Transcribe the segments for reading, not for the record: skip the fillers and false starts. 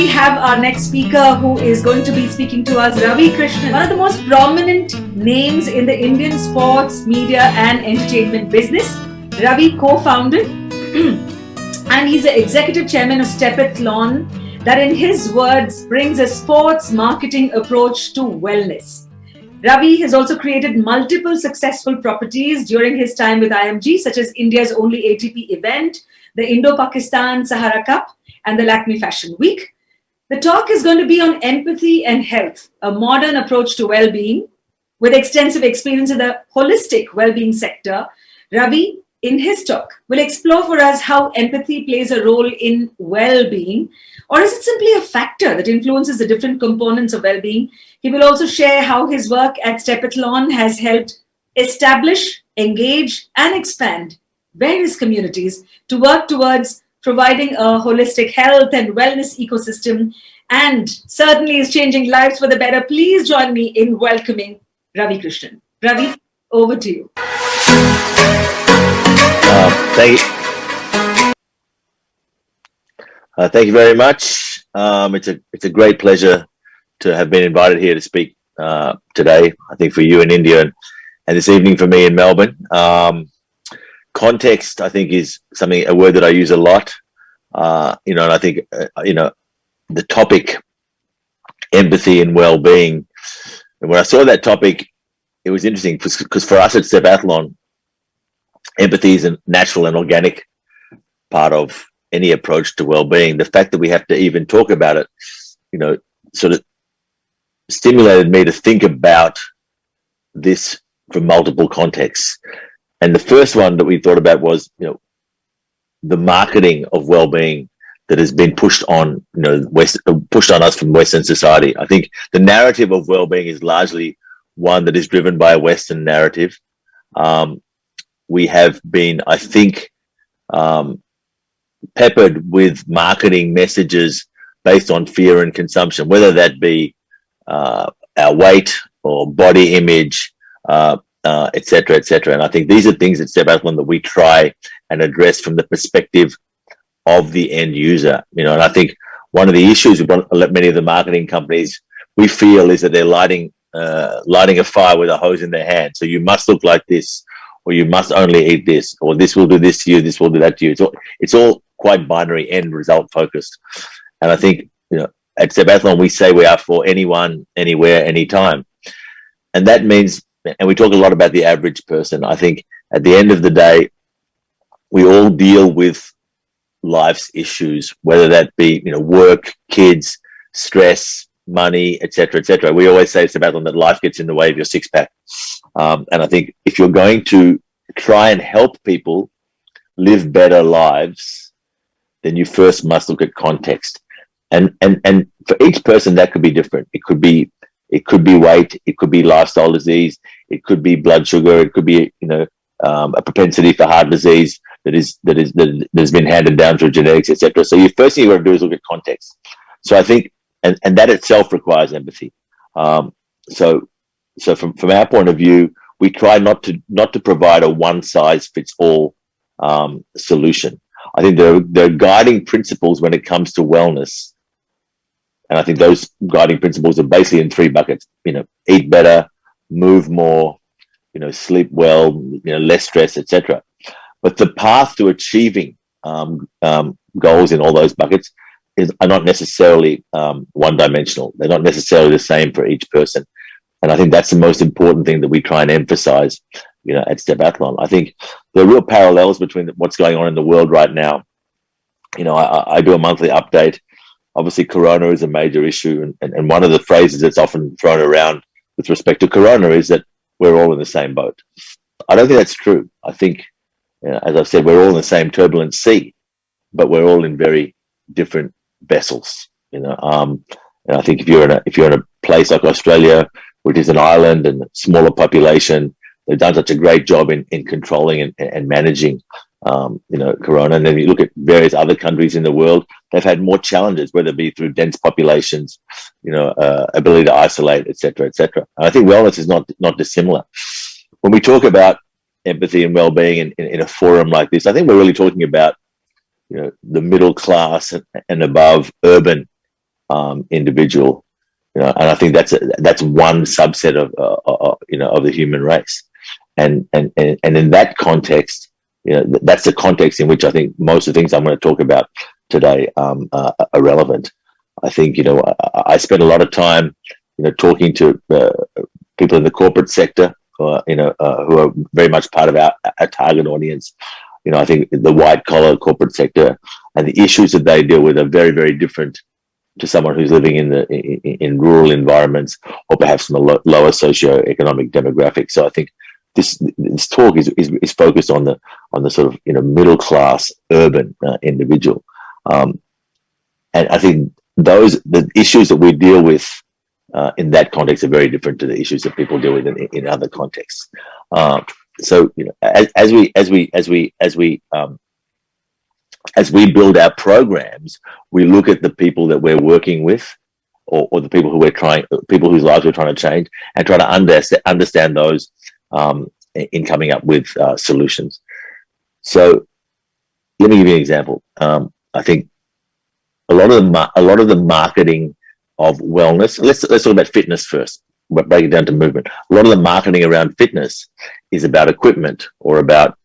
we have our next speaker who is going to be speaking to us, Ravi Krishnan, one of the most prominent names in the Indian sports, media and entertainment business. Ravi co-founded and he's the Executive Chairman of Stepathlon, that in his words brings a sports marketing approach to wellness. Ravi has also created multiple successful properties during his time with IMG, such as India's only ATP event, the Indo-Pakistan Sahara Cup, and the Lakme Fashion Week. The talk is going to be on empathy and health, a modern approach to well-being. With extensive experience in the holistic well-being sector, Ravi, in his talk, will explore for us how empathy plays a role in well-being, or is it simply a factor that influences the different components of well-being? He will also share how his work at Stepathlon has helped establish, engage, and expand various communities to work towards providing a holistic health and wellness ecosystem, and certainly is changing lives for the better. Please join me in welcoming Ravi Krishnan. Ravi, over to you. Thank you very much. It's a great pleasure to have been invited here to speak today. I think for you in India and this evening for me in Melbourne. Context, I think, is a word that I use a lot. And I think the topic empathy and well-being. And when I saw that topic, it was interesting because for us at Stepathlon, empathy is a natural and organic part of any approach to well-being. The fact that we have to even talk about it, sort of stimulated me to think about this from multiple contexts. And the first one that we thought about was, the marketing of well-being that has been pushed on, pushed on us from Western society. I think the narrative of well-being is largely one that is driven by a Western narrative. We have been, I think, peppered with marketing messages based on fear and consumption, whether that be our weight or body image, et cetera, et cetera. And I think these are things at Stepathlon that we try and address from the perspective of the end user. And I think one of the issues with many of the marketing companies we feel is that they're lighting a fire with a hose in their hand. So you must look like this, or you must only eat this, or this will do this to you, this will do that to you. It's all quite binary, end result focused. And I think, at Stepathlon, we say we are for anyone, anywhere, anytime. And that means, and we talk a lot about the average person. I think at the end of the day, we all deal with life's issues, whether that be, work, kids, stress, money, et cetera, et cetera. We always say at Stepathlon that life gets in the way of your six-pack. And I think if you're going to try and help people live better lives, then you first must look at context. And for each person, that could be different. It could be weight, it could be lifestyle disease, it could be blood sugar, it could be a propensity for heart disease that has been handed down through genetics, etc. So the first thing you got to do is look at context. So I think, and that itself requires empathy. So from our point of view, we try not to provide a one size fits all solution. I think there are guiding principles when it comes to wellness. And I think those guiding principles are basically in three buckets, eat better, move more, sleep well, less stress, etc. But the path to achieving goals in all those buckets are not necessarily one-dimensional. They're not necessarily the same for each person. And I think that's the most important thing that we try and emphasize, at Stepathlon. I think there are real parallels between what's going on in the world right now. I do a monthly update. Obviously, Corona is a major issue. And one of the phrases that's often thrown around with respect to Corona is that we're all in the same boat. I don't think that's true. I think, as I've said, we're all in the same turbulent sea, but we're all in very different vessels. And I think if you're in a place like Australia, which is an island and a smaller population, they've done such a great job in controlling and managing Corona. And then you look at various other countries in the world, they've had more challenges, whether it be through dense populations, ability to isolate, et cetera, et cetera. And I think wellness is not dissimilar. When we talk about empathy and well-being in a forum like this, I think we're really talking about, the middle class and above urban individual, and I think that's one subset of of the human race, and in that context, that's the context in which I think most of the things I'm going to talk about today are relevant. I think I spend a lot of time talking to people in the corporate sector, who are very much part of our target audience. I think the white collar corporate sector and the issues that they deal with are very, very different to someone who's living in rural environments, or perhaps in a lower socioeconomic demographic. So I think this talk is focused on the sort of middle class urban individual, and I think the issues that we deal with in that context are very different to the issues that people deal with in other contexts. So as we build our programs, we look at the people that we're working with, or the people people whose lives we're trying to change, and try to understand those in coming up with solutions. So let me give you an example. I think a lot of the marketing of wellness. Let's talk about fitness first. But break it down to movement. A lot of the marketing around fitness is about equipment, or about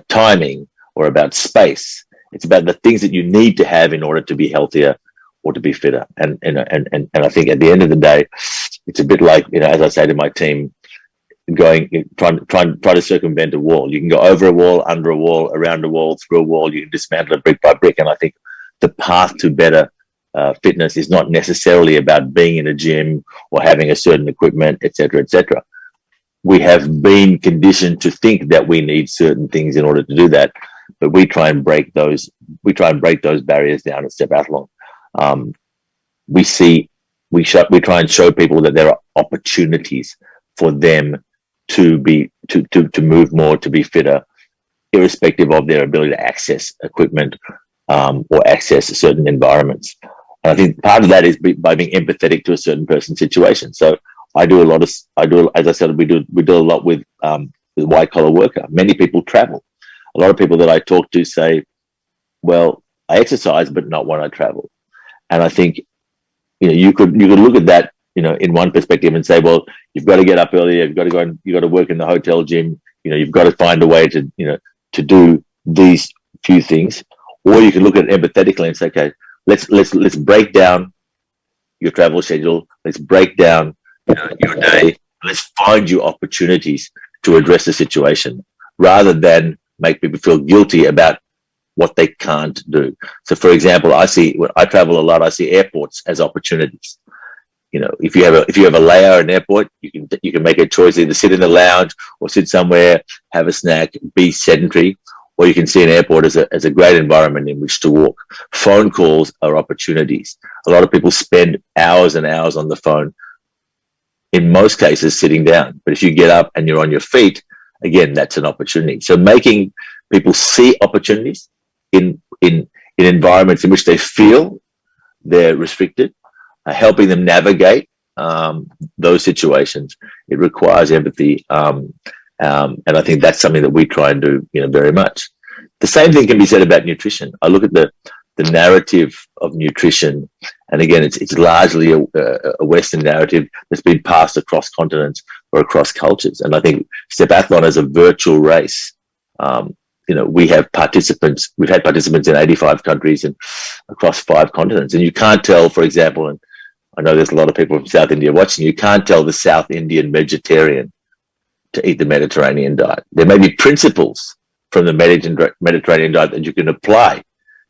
timing, or about space. It's about the things that you need to have in order to be healthier or to be fitter. And I think at the end of the day, it's a bit like, as I say to my team, try to circumvent a wall. You can go over a wall, under a wall, around a wall, through a wall. You can dismantle it brick by brick. And I think the path to better fitness is not necessarily about being in a gym or having a certain equipment, etc., etc. We have been conditioned to think that we need certain things in order to do that, but we try and break those. We try and break those barriers down at Stepathlon. We try and show people that there are opportunities for them to move more, to be fitter, irrespective of their ability to access equipment or access certain environments. And I think part of that is by being empathetic to a certain person's situation. So as I said, we do a lot with the white collar worker. Many people travel. A lot of people that I talk to say, well, I exercise, but not when I travel. And I think, you could look at that, in one perspective and say, well, you've got to get up earlier. You've got to go and you've got to work in the hotel gym. You've got to find a way to do these few things. Or you can look at it empathetically and say, okay, let's break down your travel schedule. Let's break down your day. Let's find you opportunities to address the situation, rather than make people feel guilty about what they can't do. So, for example, when I travel a lot, I see airports as opportunities. If you have a layover in an airport, you can make a choice: either sit in the lounge or sit somewhere, have a snack, be sedentary. Or you can see an airport as a great environment in which to walk. Phone calls are opportunities. A lot of people spend hours and hours on the phone, in most cases sitting down. But if you get up and you're on your feet, again, that's an opportunity. So making people see opportunities in environments in which they feel they're restricted, helping them navigate those situations, it requires empathy. And I think that's something that we try and do, very much. The same thing can be said about nutrition. I look at the narrative of nutrition, and again, it's largely a Western narrative that's been passed across continents or across cultures. And I think Stepathlon as a virtual race, we have participants. We've had participants in 85 countries and across 5 continents. And you can't tell, for example, and I know there's a lot of people from South India watching, you can't tell the South Indian vegetarian to eat the Mediterranean diet. There may be principles from the Mediterranean diet that you can apply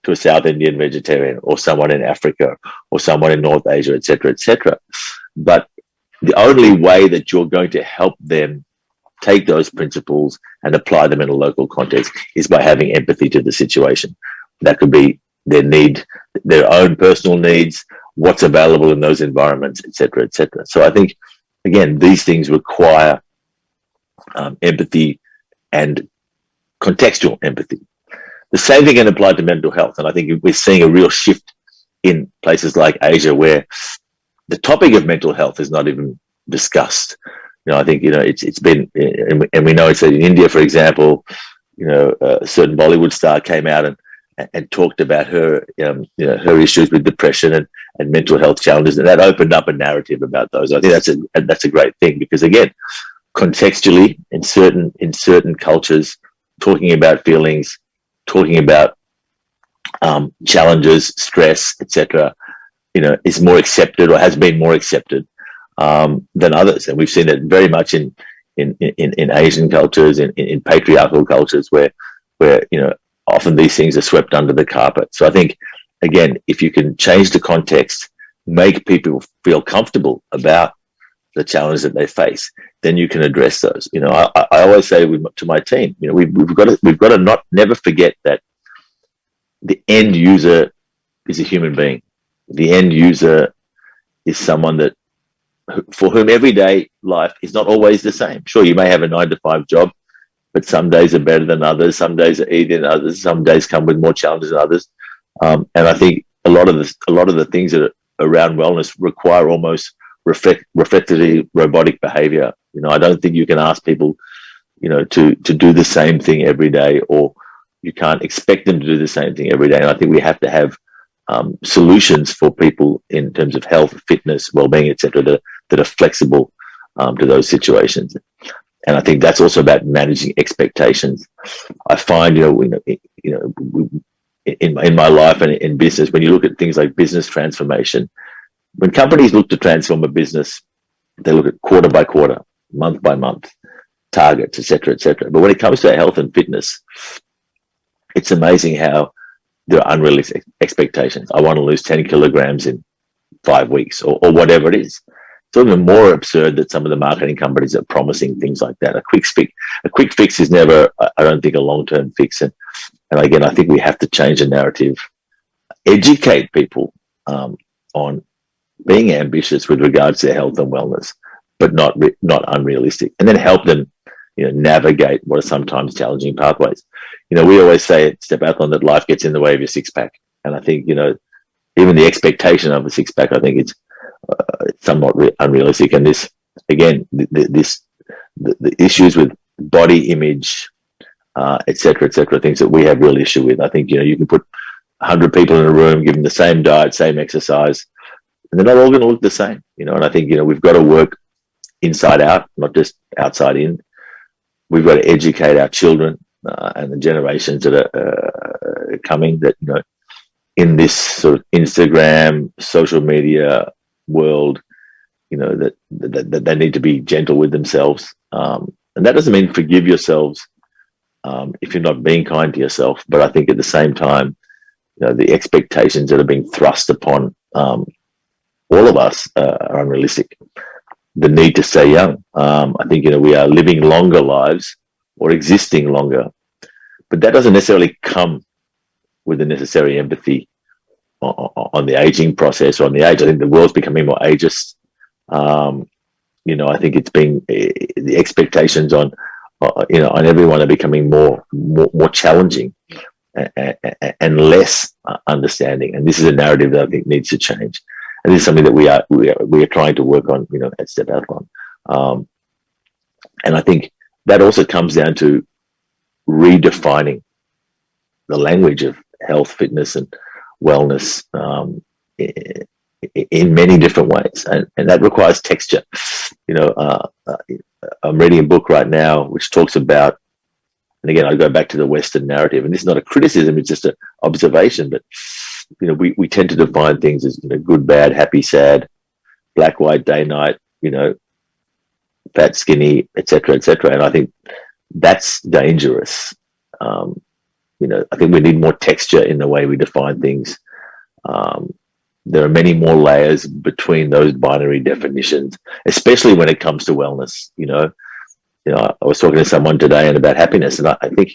to a South Indian vegetarian, or someone in Africa, or someone in North Asia, etc., etc. But the only way that you're going to help them take those principles and apply them in a local context is by having empathy to the situation. That could be their need, their own personal needs, what's available in those environments, etc., etc. So I think, again, these things require empathy and contextual empathy. The same thing can apply to mental health, and I think we're seeing a real shift in places like Asia, where the topic of mental health is not even discussed. I think it's been, and we know it's in India, for example. A certain Bollywood star came out and and talked about her, her issues with depression and mental health challenges, and that opened up a narrative about those. I think that's a great thing, because again, contextually, in certain cultures, talking about feelings, talking about challenges, stress, etc., is more accepted, or has been more accepted than others, and we've seen it very much in Asian cultures, in patriarchal cultures, where often these things are swept under the carpet. So I think, again, if you can change the context, make people feel comfortable about the challenges that they face, then you can address those. I always say to my team, we've got to never forget that the end user is a human being. The end user is someone for whom everyday life is not always the same. Sure, you may have a 9-to-5 job, but some days are better than others. Some days are easier than others. Some days come with more challenges than others. And I think a lot of the things that are around wellness require almost reflectively robotic behavior. I don't think you can ask people, to do the same thing every day, or you can't expect them to do the same thing every day. And I think we have to have solutions for people in terms of health, fitness, well-being, etc., that are flexible to those situations. And I think that's also about managing expectations. I find, in my life and in business, when you look at things like business transformation, when companies look to transform a business, they look at quarter by quarter, month by month, targets, etc., etc. But when it comes to health and fitness, it's amazing how there are unrealistic expectations. I want to lose 10 kilograms in 5 weeks, or whatever it is. It's even more absurd that some of the marketing companies are promising things like that. A quick fix is never, I don't think, a long-term fix. And again, I think we have to change the narrative, educate people on being ambitious with regards to health and wellness, but not unrealistic, and then help them, navigate what are sometimes challenging pathways. We always say at Stepathlon that life gets in the way of your six-pack, and I think even the expectation of a six-pack, I think it's somewhat unrealistic. And this, again, the issues with body image, etc., things that we have real issue with. I think you can put 100 people in a room, give them the same diet, same exercise, and they're not all going to look the same. And I think we've got to work inside out, not just outside in. We've got to educate our children and the generations that are coming, that in this sort of Instagram, social media world, that they need to be gentle with themselves, and that doesn't mean forgive yourselves if you're not being kind to yourself. But I think at the same time, the expectations that are being thrust upon all of us are unrealistic. The need to stay young. I think we are living longer lives, or existing longer, but that doesn't necessarily come with the necessary empathy on the aging process or on the age. I think the world's becoming more ageist. I think it's been the expectations on everyone are becoming more challenging and less understanding. And this is a narrative that I think needs to change. And this is something that we are trying to work on, at Stepathlon. And I think that also comes down to redefining the language of health, fitness, and wellness in many different ways, and that requires texture. I'm reading a book right now which talks about, and again, I go back to the Western narrative, and this is not a criticism; it's just an observation. But we tend to define things as good, bad, happy, sad, black, white, day, night, fat, skinny, etc., etc. And I think that's dangerous. I think we need more texture in the way we define things. There are many more layers between those binary definitions, especially when it comes to wellness. I was talking to someone today and about happiness, and I think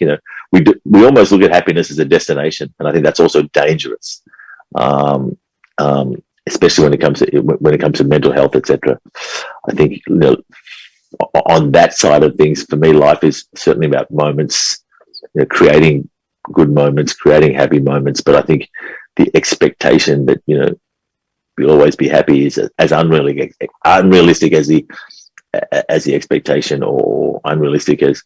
we almost look at happiness as a destination, and I think that's also dangerous, especially when it comes to mental health, etc. I think on that side of things, for me, life is certainly about moments, creating good moments, creating happy moments. But I think the expectation that we'll always be happy is as unrealistic as the expectation, or unrealistic as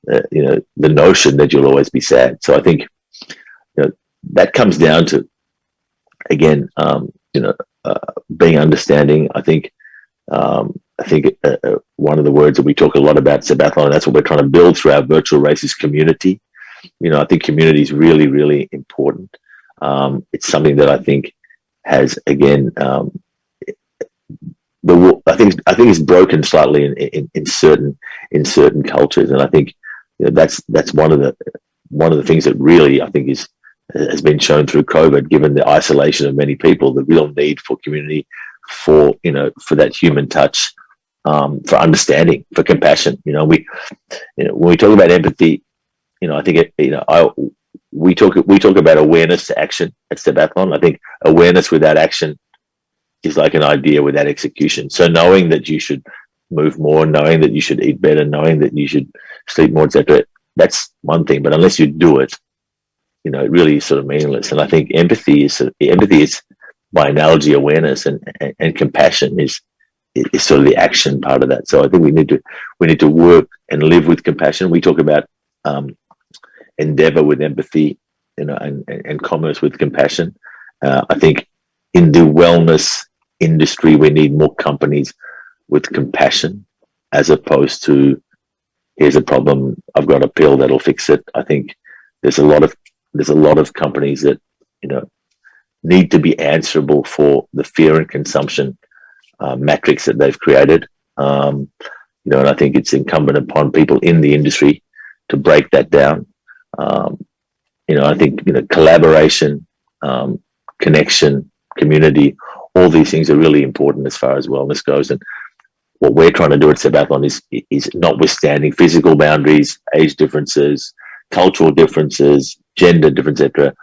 the notion that you'll always be sad. So I think that comes down to, again, being understanding. I think one of the words that we talk a lot about Stepathlon, and that's what we're trying to build through our virtual races community. I think community is really, really important. It's something that I think has, again, I think it's broken slightly in certain cultures, and I think that's one of the things that really I think has been shown through COVID, given the isolation of many people, the real need for community, for that human touch, for understanding, for compassion. When we talk about empathy, I think we talk about awareness to action at Stepathlon. I think awareness without action is like an idea without execution. So knowing that you should move more, knowing that you should eat better, knowing that you should sleep more, etc., that's one thing. But unless you do it, it really is sort of meaningless. And I think empathy is by analogy, awareness, and compassion is sort of the action part of that. So I think we need to work and live with compassion. We talk about endeavor with empathy, and commerce with compassion. I think in the wellness industry, we need more companies with compassion, as opposed to, here's a problem, I've got a pill that'll fix it. I think there's a lot of companies that need to be answerable for the fear and consumption metrics that they've created. And I think it's incumbent upon people in the industry to break that down. I think collaboration, connection, community, all these things are really important as far as wellness goes. And what we're trying to do at Stepathlon is notwithstanding physical boundaries, age differences, cultural differences, gender differences, etc.,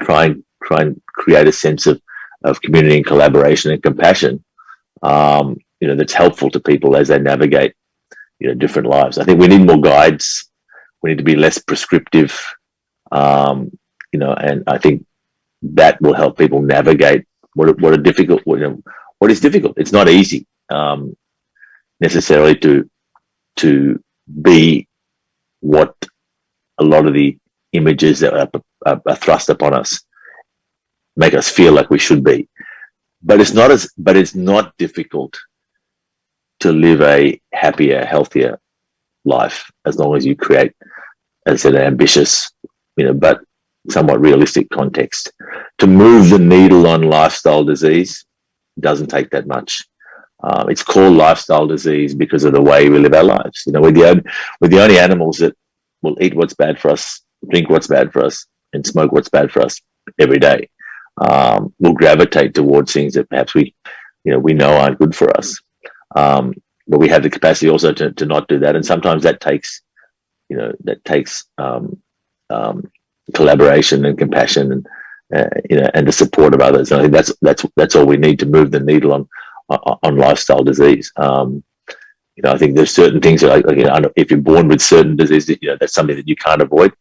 try and create a sense of community and collaboration and compassion, that's helpful to people as they navigate, different lives. I think we need more guides. We need to be less prescriptive, and I think that will help people navigate what is difficult. It's not easy necessarily to be what a lot of the images that are thrust upon us make us feel like we should be. But it's not difficult to live a happier, healthier life, as long as you create, as I said, an ambitious, but somewhat realistic context. To move the needle on lifestyle disease doesn't take that much. It's called lifestyle disease because of the way we live our lives. We're the only animals that will eat what's bad for us, drink what's bad for us, and smoke what's bad for us every day. We'll gravitate towards things that perhaps we know aren't good for us. But we have the capacity also to not do that, and sometimes that takes collaboration and compassion, and the support of others. And I think that's all we need to move the needle on lifestyle disease. I think there's certain things that, if you're born with certain diseases, that's something that you can't avoid.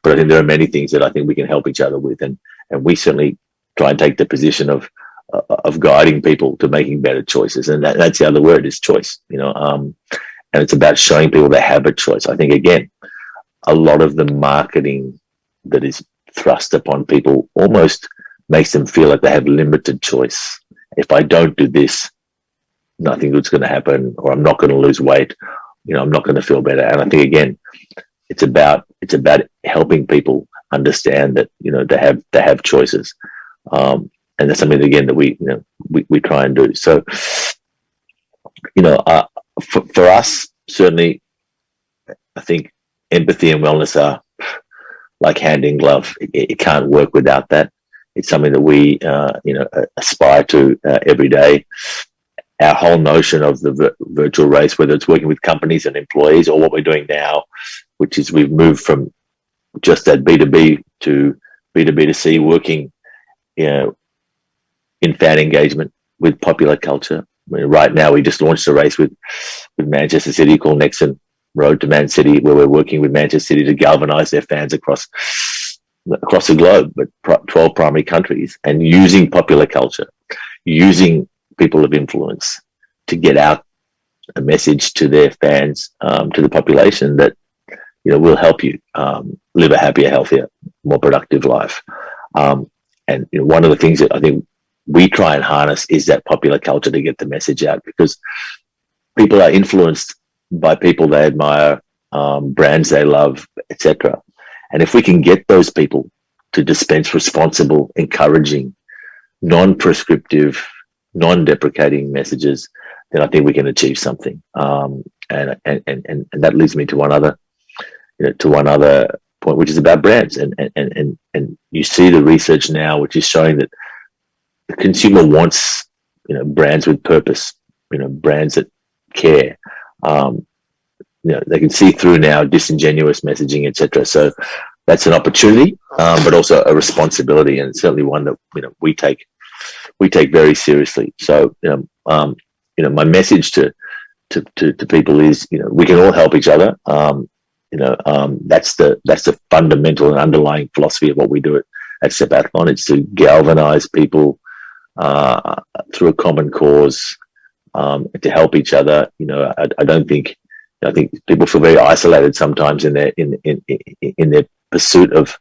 But I think there are many things that I think we can help each other with, and we certainly try and take the position of guiding people to making better choices. And that's the other word, is choice. And it's about showing people they have a choice. I think, again, a lot of the marketing that is thrust upon people almost makes them feel like they have limited choice. If I don't do this, nothing good's going to happen, or I'm not going to lose weight. I'm not going to feel better. And I think, again, it's about helping people understand that they have choices, and that's something, again, that we try and do. So, for us, certainly, I think empathy and wellness are like hand in glove. It can't work without that. It's something that we aspire to every day. Our whole notion of the virtual race, whether it's working with companies and employees, or what we're doing now, which is we've moved from just that B2B to B2B2C, working in fan engagement with popular culture. Right now, we just launched a race with Manchester City called Nexon Road to Man City, where we're working with Manchester City to galvanise their fans across the globe, but 12 primary countries, and using popular culture, using people of influence to get out a message to their fans, to the population, that will help you live a happier, healthier, more productive life. And one of the things that I think we try and harness is that popular culture to get the message out, because people are influenced by people they admire, brands they love, etc. And if we can get those people to dispense responsible, encouraging, non-prescriptive, non-deprecating messages, then I think we can achieve something. And that leads me to one other point, which is about brands. And you see the research now, which is showing that the consumer wants, brands with purpose, brands that care. They can see through now disingenuous messaging, etc. So that's an opportunity, but also a responsibility, and certainly one that we take very seriously. So my message to people is, we can all help each other. That's the fundamental and underlying philosophy of what we do at Stepathlon. It's to galvanize people through a common cause, to help each other. I think people feel very isolated sometimes in their pursuit of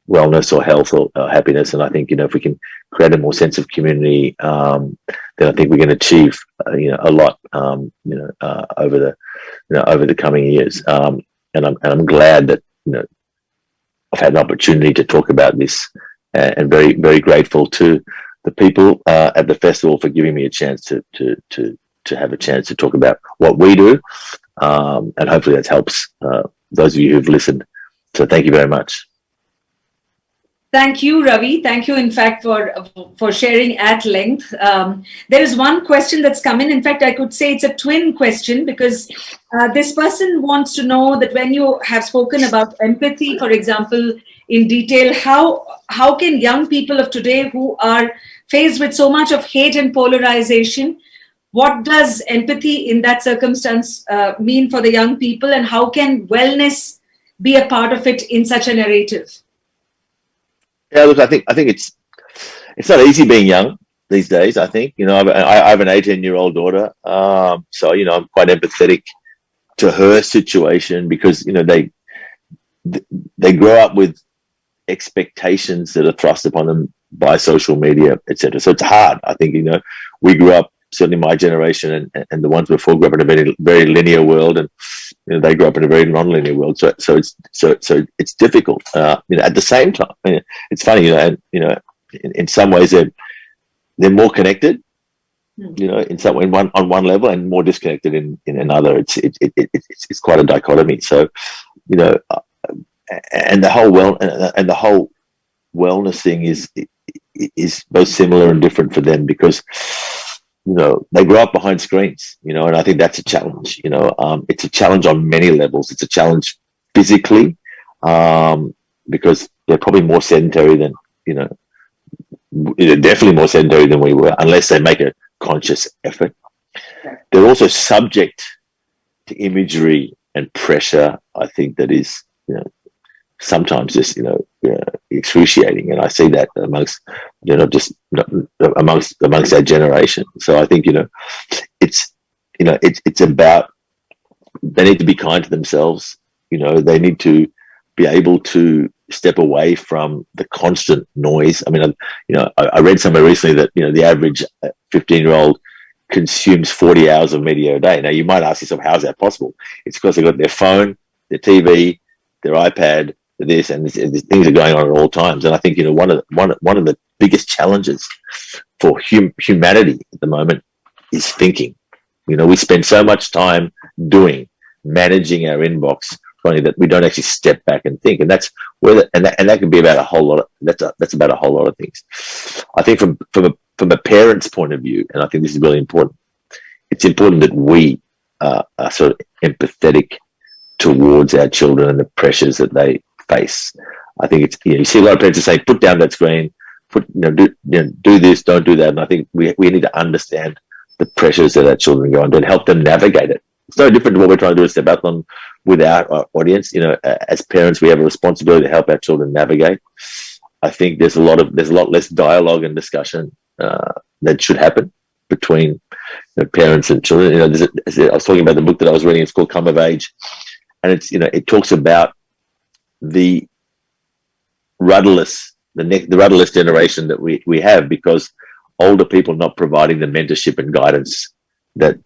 wellness or health or happiness. And I think, if we can create a more sense of community, then I think we can achieve, a lot, over the coming years. And I'm glad that, I've had an opportunity to talk about this, and very, very grateful to the people at the festival for giving me a chance to have a chance to talk about what we do. And hopefully that helps those of you who've listened. So thank you very much. Thank you, Ravi. Thank you, in fact, for sharing at length. There is one question that's come in. In fact, I could say it's a twin question, because this person wants to know that when you have spoken about empathy, for example, in detail, how can young people of today who are faced with so much of hate and polarization, what does empathy in that circumstance mean for the young people, and how can wellness be a part of it in such a narrative? Yeah, look, I think it's not easy being young these days. I think, I have an 18-year-old daughter, so I'm quite empathetic to her situation, because they grow up with expectations that are thrust upon them by social media, etc. So it's hard. I think we grew up, certainly my generation and the ones before, grew up in a very, very linear world, and they grew up in a very non-linear world. So it's difficult. At the same time, it's funny. In some ways they're more connected. In some way, on one level, and more disconnected in another. It's quite a dichotomy. So and the whole wellness thing is both similar and different for them, because they grow up behind screens, and I think that's a challenge. It's a challenge on many levels. It's a challenge physically, because they're probably more sedentary than, definitely more sedentary than we were, unless they make a conscious effort. They're also subject to imagery and pressure, I think, that is, sometimes just, excruciating. And I see that amongst that generation. So I think, it's about, they need to be kind to themselves. They need to be able to step away from the constant noise. I mean, I read somewhere recently that, the average 15-year-old consumes 40 hours of media a day. Now, you might ask yourself, how is that possible? It's because they've got their phone, their TV, their iPad, this, and these things are going on at all times. And I think, one of the biggest challenges for humanity at the moment is thinking. We spend so much time managing our inbox, funny that we don't actually step back and think. And that's where that can be about a whole lot. That's about a whole lot of things. I think from a parent's point of view, and I think this is really important, it's important that we are sort of empathetic towards our children and the pressures that they face. I think it's, you see a lot of parents say, put down that screen, do this, don't do that. And I think we need to understand the pressures that our children go under and help them navigate it. It's no different to what we're trying to do at Stepathlon with our audience. As parents, we have a responsibility to help our children navigate. I think there's a lot less dialogue and discussion that should happen between parents and children. I was talking about the book that I was reading. It's called Come of Age, and it's it talks about rudderless, the rudderless generation that we have, because older people not providing the mentorship and guidance that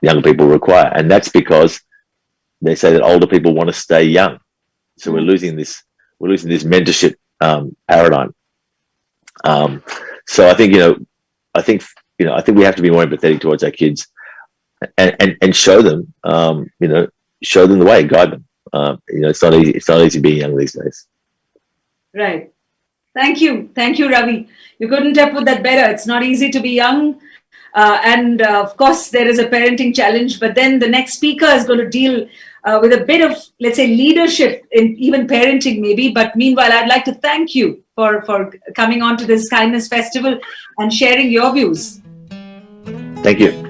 young people require. And that's because they say that older people want to stay young. So we're losing this mentorship paradigm. So I think we have to be more empathetic towards our kids and show them, show them the way, guide them. It's not easy. It's not easy being young these days. Right. Thank you, Ravi. You couldn't have put that better. It's not easy to be young. And of course, there is a parenting challenge, but then the next speaker is going to deal with a bit of, let's say, leadership in even parenting maybe. But meanwhile, I'd like to thank you for coming on to this Kindness Festival and sharing your views. Thank you.